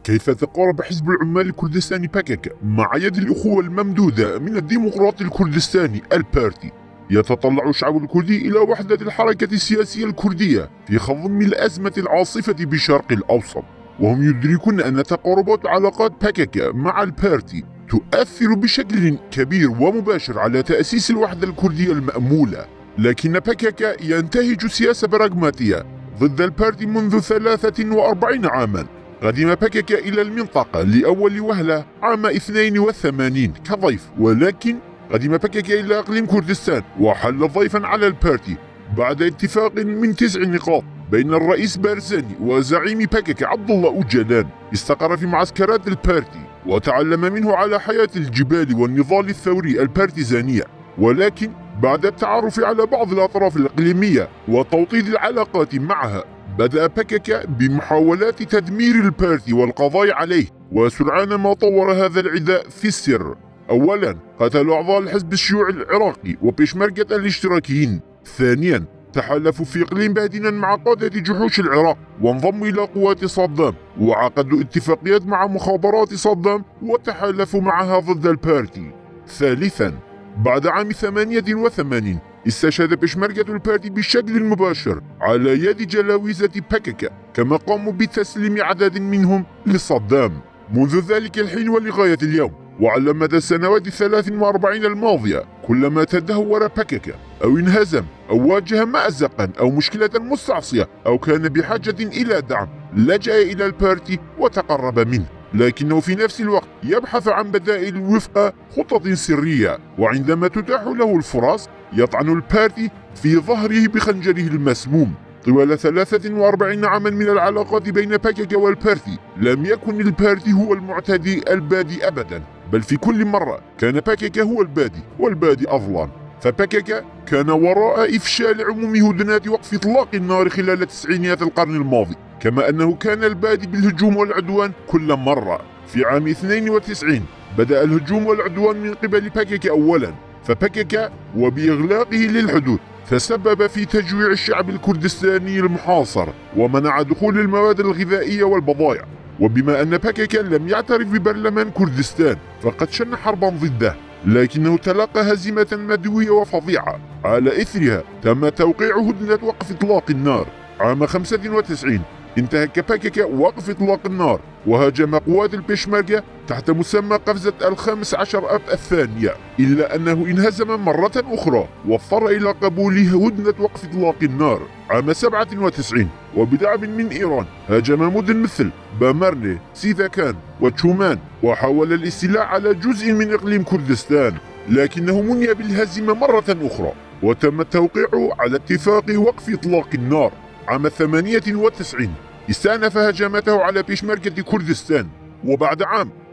كيف تقارب حزب العمال الكردستاني باكك مع يد الأخوة الممدودة من الديمقراطي الكردستاني البارتي؟ يتطلع الشعب الكردي إلى وحدة الحركة السياسية الكردية في خضم الأزمة العاصفة بالشرق الأوسط، وهم يدركون أن تقاربات علاقات باكك مع البارتي تؤثر بشكل كبير ومباشر على تأسيس الوحدة الكردية المأمولة. لكن باكك ينتهج سياسة براغماتية ضد البارتي منذ 43 عاما. قدم باكك إلى المنطقة لأول وهلة عام 82 كضيف، ولكن قدم باكك إلى إقليم كردستان وحل ضيفا على البارتي بعد اتفاق من 9 نقاط بين الرئيس بارزاني وزعيم باكك عبد الله أوجلان. استقر في معسكرات البارتي وتعلم منه على حياة الجبال والنضال الثوري البارتيزانية، ولكن بعد التعرف على بعض الأطراف الإقليمية وتوطيد العلاقات معها، بدأ باكك بمحاولات تدمير البارتي والقضاء عليه، وسرعان ما طور هذا العداء في السر. أولا قتلوا أعضاء الحزب الشيوعي العراقي وبيشمركة الاشتراكيين. ثانيا تحالفوا في إقليم بادنا مع قادة جحوش العراق وانضموا إلى قوات صدام، وعقدوا اتفاقيات مع مخابرات صدام وتحالفوا معها ضد البارتي. ثالثا بعد عام 88 استشهد بيشمركة البارتي بشكل مباشر على يد جلاويزة باكك، كما قاموا بتسليم عدد منهم لصدام. منذ ذلك الحين ولغاية اليوم وعلى مدى السنوات 43 الماضية، كلما تدهور باكك أو انهزم أو واجه مأزقا أو مشكلة مستعصية أو كان بحاجة إلى دعم، لجأ إلى البارتي وتقرب منه، لكنه في نفس الوقت يبحث عن بدائل وفق خطط سرية. وعندما تتاح له الفرص يطعن البارتي في ظهره بخنجره المسموم. طوال 43 عاما من العلاقات بين باكك والبارتي، لم يكن البارتي هو المعتدي البادي أبدا، بل في كل مرة كان باكك هو البادي، والبادي أظلم. فباكك كان وراء إفشال عموم هدنات وقف إطلاق النار خلال تسعينيات القرن الماضي، كما أنه كان البادي بالهجوم والعدوان كل مرة. في عام 92 بدأ الهجوم والعدوان من قبل باكك أولا، فباكك وبإغلاقه للحدود تسبب في تجويع الشعب الكردستاني المحاصر ومنع دخول المواد الغذائية والبضائع. وبما أن باكك لم يعترف ببرلمان كردستان فقد شن حربا ضده، لكنه تلقى هزيمة مدوية وفظيعة. على إثرها تم توقيع هدنة وقف إطلاق النار. عام 95 انتهك باكك وقف إطلاق النار وهاجم قوات البيشمركة تحت مسمى قفزة 15 أب الثانية، إلا أنه انهزم مرة أخرى واضطر إلى قبول هدنة وقف إطلاق النار. عام 97 وبدعم من إيران هاجم مدن مثل بامرني، سيداكان وتشومان وحاول الاستيلاء على جزء من إقليم كردستان، لكنه مني بالهزيمة مرة أخرى وتم التوقيع على اتفاق وقف إطلاق النار. عام 98 استأنف هجمته على بيشمركة كردستان،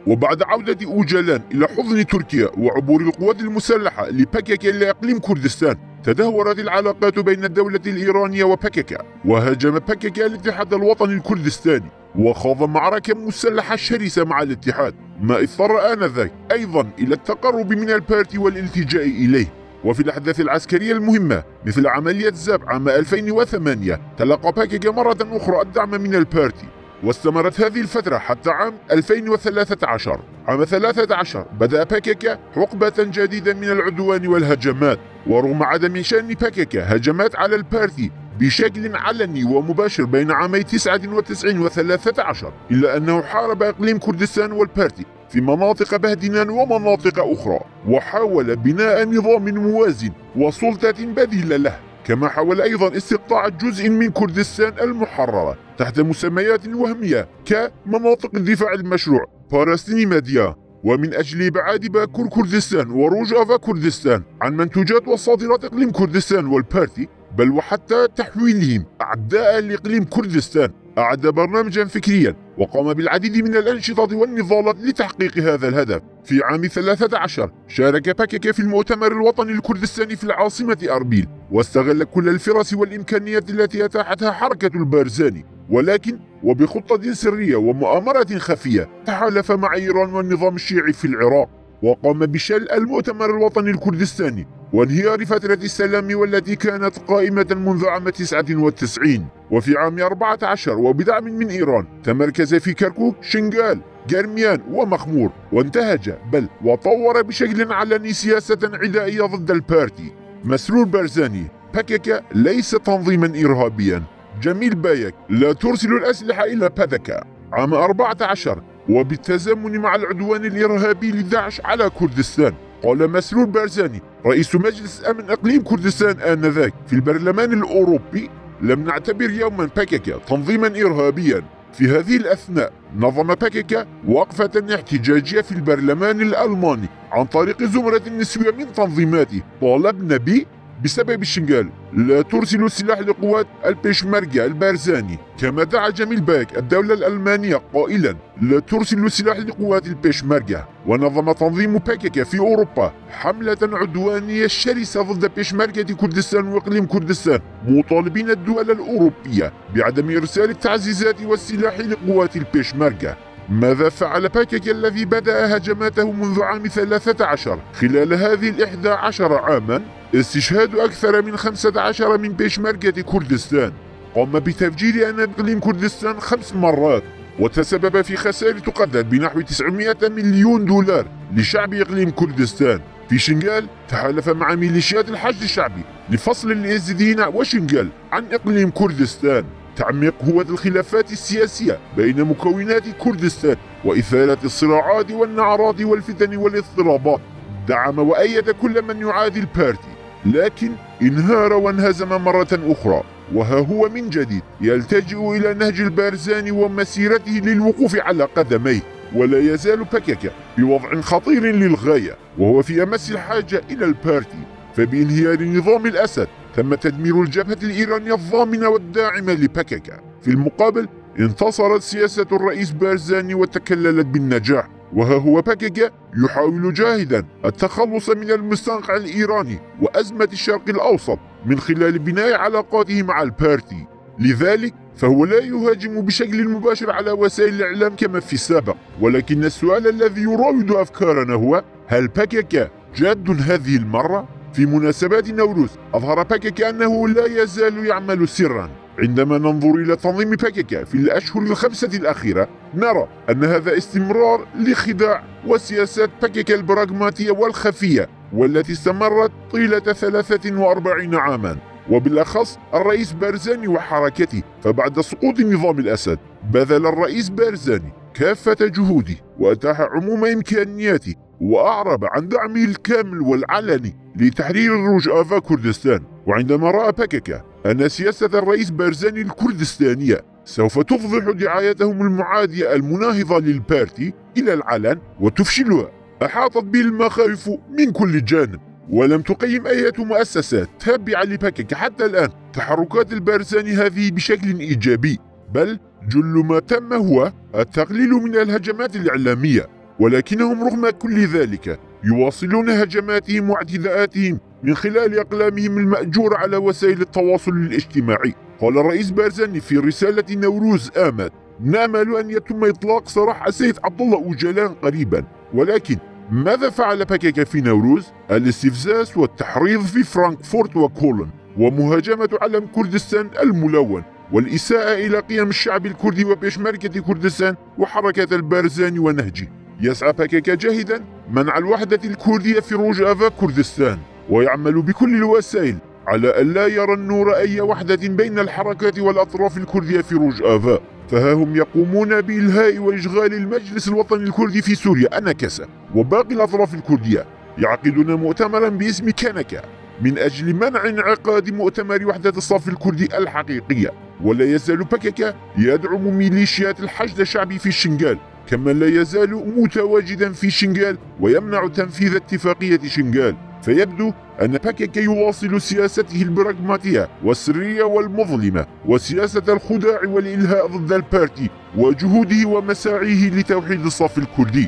وبعد عودة أوجلان إلى حضن تركيا وعبور القوات المسلحة لباكك إلى إقليم كردستان، تدهورت العلاقات بين الدولة الإيرانية وباكك، وهاجم باكك الاتحاد الوطني الكردستاني وخاض معركة مسلحة شرسة مع الاتحاد، ما اضطر آنذاك أيضا إلى التقرب من البارتي والالتجاء إليه. وفي الأحداث العسكرية المهمة مثل عملية زاب عام 2008 تلقى باكك مرة أخرى الدعم من البارتي، واستمرت هذه الفترة حتى عام 2013. عام 13 بدأ باكك حقبة جديدة من العدوان والهجمات، ورغم عدم شأن باكك هجمات على البارتي بشكل علني ومباشر بين عامي 99 و13، إلا أنه حارب إقليم كردستان والبارتي في مناطق بهدنان ومناطق أخرى، وحاول بناء نظام موازن وسلطة بديلة له، كما حاول أيضا استقطاع جزء من كردستان المحررة تحت مسميات وهمية كمناطق الدفاع المشروع باراستيني ماديا، ومن أجل إبعاد باكور كردستان وروجافا كردستان عن منتوجات وصادرات إقليم كردستان والبارتي، بل وحتى تحويلهم أعداء لإقليم كردستان، أعد برنامجا فكريا وقام بالعديد من الأنشطة والنضالات لتحقيق هذا الهدف. في عام 13 شارك باكك في المؤتمر الوطني الكردستاني في العاصمة أربيل، واستغل كل الفرص والإمكانيات التي أتاحتها حركة البارزاني، ولكن وبخطة سرية ومؤامرة خفية تحالف مع إيران والنظام الشيعي في العراق، وقام بشل المؤتمر الوطني الكردستاني وانهيار فترة السلام والتي كانت قائمة منذ عام 99. وفي عام 14 وبدعم من إيران تمركز في كركوك، شنغال، جرميان ومخمور، وانتهج بل وطور بشكل علني سياسة عدائية ضد البارتي. مسرور بارزاني: باكيكا ليس تنظيما إرهابيا. جميل بايك: لا ترسل الأسلحة إلى باذكا. عام 14 وبالتزامن مع العدوان الإرهابي لداعش على كردستان، قال مسرور بارزاني رئيس مجلس أمن إقليم كردستان آنذاك في البرلمان الأوروبي: لم نعتبر يوما باكيكا تنظيما إرهابيا. في هذه الأثناء نظم باكيكا وقفة احتجاجية في البرلمان الألماني عن طريق زمرة نسوية من تنظيماته طالبن بسبب الشنغال لا ترسل السلاح لقوات البيشمركة البارزاني. كما دعا جميل بايك الدولة الألمانية قائلا: لا ترسل السلاح لقوات البيشمركة. ونظم تنظيم باكيكا في أوروبا حملة عدوانية شرسة ضد بيشمركة كردستان وإقليم كردستان، مطالبين الدول الأوروبية بعدم إرسال التعزيزات والسلاح لقوات البيشمركة. ماذا فعل باكيكا الذي بدأ هجماته منذ عام 13؟ خلال هذه 11 عاما استشهاد أكثر من 15 من بيشمركة كردستان. قام بتفجير أنابيب كردستان 5 مرات، وتسبب في خسائر تقدر بنحو 900 مليون دولار لشعب إقليم كردستان. في شنغال تحالف مع ميليشيات الحشد الشعبي لفصل اليزيديين وشنغال عن إقليم كردستان، تعميق هوة الخلافات السياسية بين مكونات كردستان وإثارة الصراعات والنعرات والفتن والاضطرابات. دعم وأيد كل من يعادي البارتي، لكن انهار وانهزم مرة أخرى، وها هو من جديد يلتجئ إلى نهج البارزاني ومسيرته للوقوف على قدميه. ولا يزال باكيكا بوضع خطير للغاية، وهو في أمس الحاجة إلى البارتي. فبانهيار نظام الأسد تم تدمير الجبهة الإيرانية الضامنة والداعمة لباكيكا. في المقابل انتصرت سياسة الرئيس بارزاني وتكللت بالنجاح، وها هو باكيكا يحاول جاهدا التخلص من المستنقع الإيراني وأزمة الشرق الأوسط من خلال بناء علاقاته مع البارتي. لذلك فهو لا يهاجم بشكل مباشر على وسائل الإعلام كما في السابق، ولكن السؤال الذي يراود أفكارنا هو: هل باكيكا جاد هذه المرة؟ في مناسبات نوروز أظهر باكيكا أنه لا يزال يعمل سرا. عندما ننظر إلى تنظيم باكيكا في الأشهر 5 الأخيرة نرى أن هذا استمرار لخداع وسياسات باكيكا البراغماتية والخفية والتي استمرت طيلة 43 عاما، وبالأخص الرئيس بارزاني وحركته. فبعد سقوط نظام الأسد بذل الرئيس بارزاني كافة جهوده وأتاح عموم إمكانياته وأعرب عن دعمه الكامل والعلني لتحرير روجافا كردستان. وعندما رأى باكيكا أن سياسة الرئيس بارزاني الكردستانية سوف تفضح دعايتهم المعادية المناهضة للبارتي إلى العلن وتفشلها، أحاطت به المخاوف من كل جانب، ولم تقيم أي مؤسسات تابعة لباكيكا حتى الآن تحركات البارزاني هذه بشكل إيجابي، بل جل ما تم هو التقليل من الهجمات الإعلامية. ولكنهم رغم كل ذلك يواصلون هجماتهم واعتداءاتهم من خلال أقلامهم المأجورة على وسائل التواصل الاجتماعي. قال الرئيس بارزاني في رسالة نوروز آمد: نأمل أن يتم إطلاق سراح السيد عبد الله أوجلان قريبا. ولكن ماذا فعل باكيكا في نوروز؟ الاستفزاز والتحريض في فرانكفورت وكولن، ومهاجمة علم كردستان الملون، والإساءة إلى قيم الشعب الكردي وبيشمركة كردستان وحركة البارزاني ونهجه. يسعى باكيكا جاهدا منع الوحدة الكردية في روجافا كردستان، ويعمل بكل الوسائل على أن لا يرى النور أي وحدة بين الحركات والأطراف الكردية في روجافا. فها هم يقومون بإلهاء وإشغال المجلس الوطني الكردي في سوريا أناكسا وباقي الأطراف الكردية، يعقدون مؤتمرا باسم كنكا من أجل منع انعقاد مؤتمر وحدة الصف الكردي الحقيقية. ولا يزال باكيكا يدعم ميليشيات الحشد الشعبي في شنغال، كما لا يزال متواجدا في شنغال ويمنع تنفيذ اتفاقية شنغال. فيبدو أن باكيكا يواصل سياسته البراغماتية والسرية والمظلمة وسياسة الخداع والإلهاء ضد البارتي وجهوده ومساعيه لتوحيد الصف الكردي.